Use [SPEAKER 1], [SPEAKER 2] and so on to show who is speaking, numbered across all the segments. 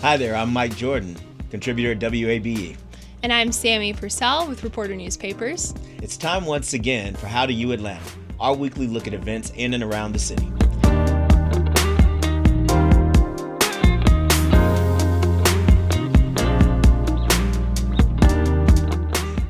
[SPEAKER 1] Hi there, I'm Mike Jordan, contributor at WABE.
[SPEAKER 2] And I'm Sammie Purcell with Reporter Newspapers.
[SPEAKER 1] It's time once again for How Do You Atlanta, our weekly look at events in and around the city.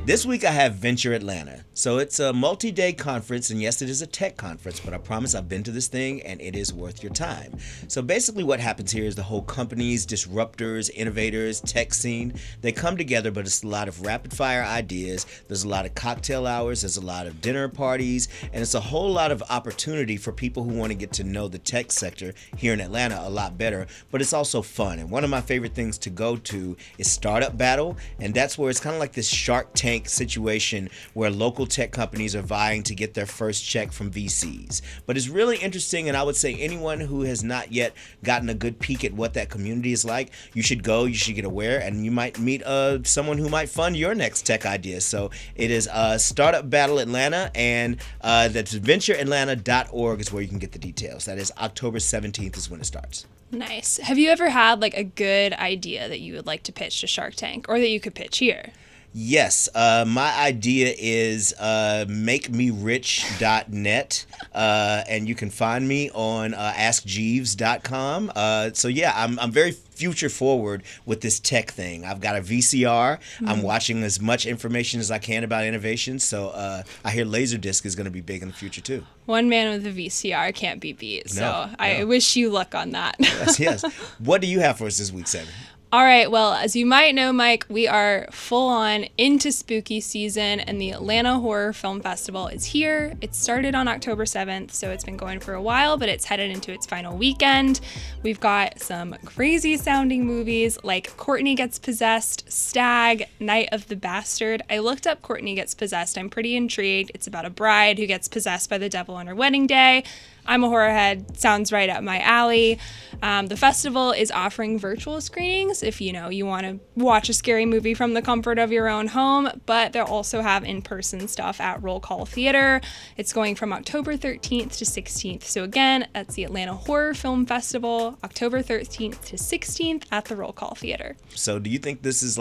[SPEAKER 1] This week I have Venture Atlanta. So it's a multi-day conference, and yes, it is a tech conference, but I promise I've been to this thing and it is worth your time. So basically what happens here is the whole companies, disruptors, innovators, tech scene, they come together, but it's a lot of rapid fire ideas. There's a lot of cocktail hours, there's a lot of dinner parties, and it's a whole lot of opportunity for people who want to get to know the tech sector here in Atlanta a lot better, but it's also fun. And one of my favorite things to go to is Startup Battle, and that's where it's kind of like this Shark Tank situation where local tech companies are vying to get their first check from VCs. But it's really interesting, and I would say anyone who has not yet gotten a good peek at what that community is like, you should go, you should get aware, and you might meet someone who might fund your next tech idea. So it is Startup Battle Atlanta, and that's ventureatlanta.org is where you can get the details. That is October 17th is when it starts.
[SPEAKER 2] Nice. Have you ever had like a good idea that you would like to pitch to Shark Tank or that you could pitch here?
[SPEAKER 1] Yes, my idea is makemerich.net, and you can find me on askjeeves.com. So yeah, I'm very future forward with this tech thing. I've got a VCR. I'm watching as much information as I can about innovation. So I hear Laserdisc is going to be big in the future too.
[SPEAKER 2] One man with a VCR can't be beat. So
[SPEAKER 1] No.
[SPEAKER 2] I wish you luck on that.
[SPEAKER 1] Yes. What do you have for us this week, Sammie?
[SPEAKER 2] All right, well, as you might know, Mike, we are full on into spooky season, and the Atlanta Horror Film Festival is here. It started on October 7th, so it's been going for a while, but it's headed into its final weekend. We've got some crazy sounding movies like Courtney Gets Possessed, Stag, Night of the Bastard. I looked up Courtney Gets Possessed. I'm pretty intrigued. It's about a bride who gets possessed by the devil on her wedding day. I'm a horror head. Sounds right up my alley. The festival is offering virtual screenings if you want to watch a scary movie from the comfort of your own home, but they'll also have in-person stuff at Roll Call Theater. It's going from October 13th to 16th. So again, that's the Atlanta Horror Film Festival, October 13th to 16th at the Roll Call Theater.
[SPEAKER 1] So do you think this is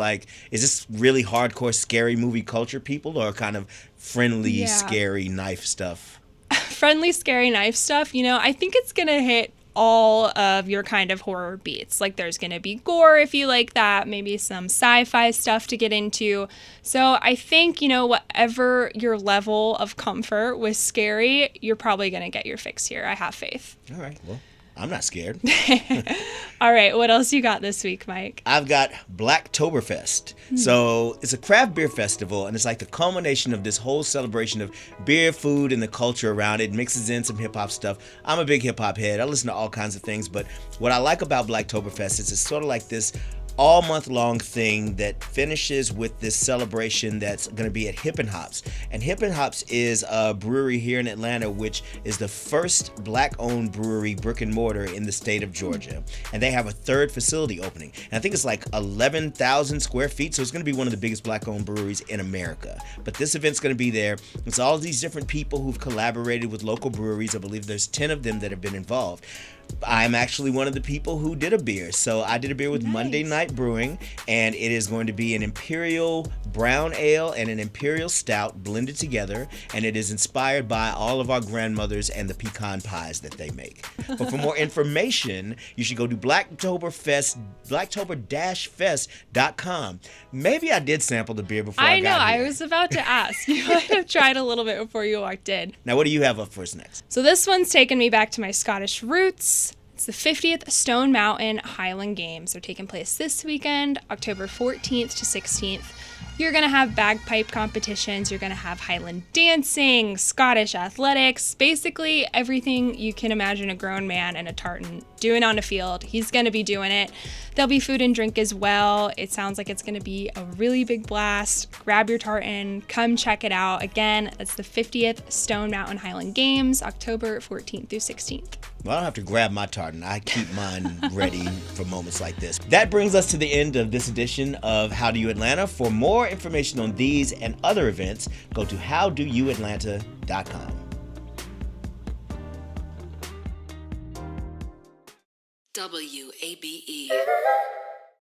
[SPEAKER 1] this really hardcore scary movie culture people, or kind of friendly, scary knife stuff?
[SPEAKER 2] Friendly, scary knife stuff, I think it's going to hit all of your kind of horror beats. Like there's going to be gore if you like that, maybe some sci-fi stuff to get into. So I think, whatever your level of comfort with scary, you're probably going to get your fix here. I have faith.
[SPEAKER 1] All right, well, I'm not scared.
[SPEAKER 2] All right, what else you got this week, Mike?
[SPEAKER 1] I've got Blacktoberfest. So it's a craft beer festival, and it's like the culmination of this whole celebration of beer, food, and the culture around it. Mixes in some hip-hop stuff. I'm a big hip-hop head. I listen to all kinds of things, but what I like about Blacktoberfest is it's sort of like this all month long thing that finishes with this celebration that's going to be at Hip and Hops. And Hip and Hops is a brewery here in Atlanta, which is the first black-owned brewery, brick and mortar, in the state of Georgia. And they have a third facility opening. And I think it's like 11,000 square feet, so it's going to be one of the biggest black-owned breweries in America. But this event's going to be there. It's all these different people who've collaborated with local breweries. I believe there's 10 of them that have been involved. I'm actually one of the people who did a beer. So I did a beer with Monday Night Brewing, and it is going to be an Imperial Brown Ale and an Imperial Stout blended together, and it is inspired by all of our grandmothers and the pecan pies that they make. But for more information, you should go to Blacktober-fest.com. Maybe I did sample the beer before I got here.
[SPEAKER 2] I was about to ask. You might have tried a little bit before you walked in.
[SPEAKER 1] Now, what do you have up for us next?
[SPEAKER 2] So this one's taken me back to my Scottish roots. It's the 50th Stone Mountain Highland Games. They're taking place this weekend, October 14th to 16th. You're going to have bagpipe competitions. You're going to have Highland dancing, Scottish athletics, basically everything you can imagine a grown man and a tartan doing on a field. He's going to be doing it. There'll be food and drink as well. It sounds like it's going to be a really big blast. Grab your tartan. Come check it out. Again, it's the 50th Stone Mountain Highland Games, October 14th through 16th.
[SPEAKER 1] Well, I don't have to grab my tartan. I keep mine ready for moments like this. That brings us to the end of this edition of How Do You Atlanta. For more information on these and other events, go to howdoyouatlanta.com.
[SPEAKER 3] WABE.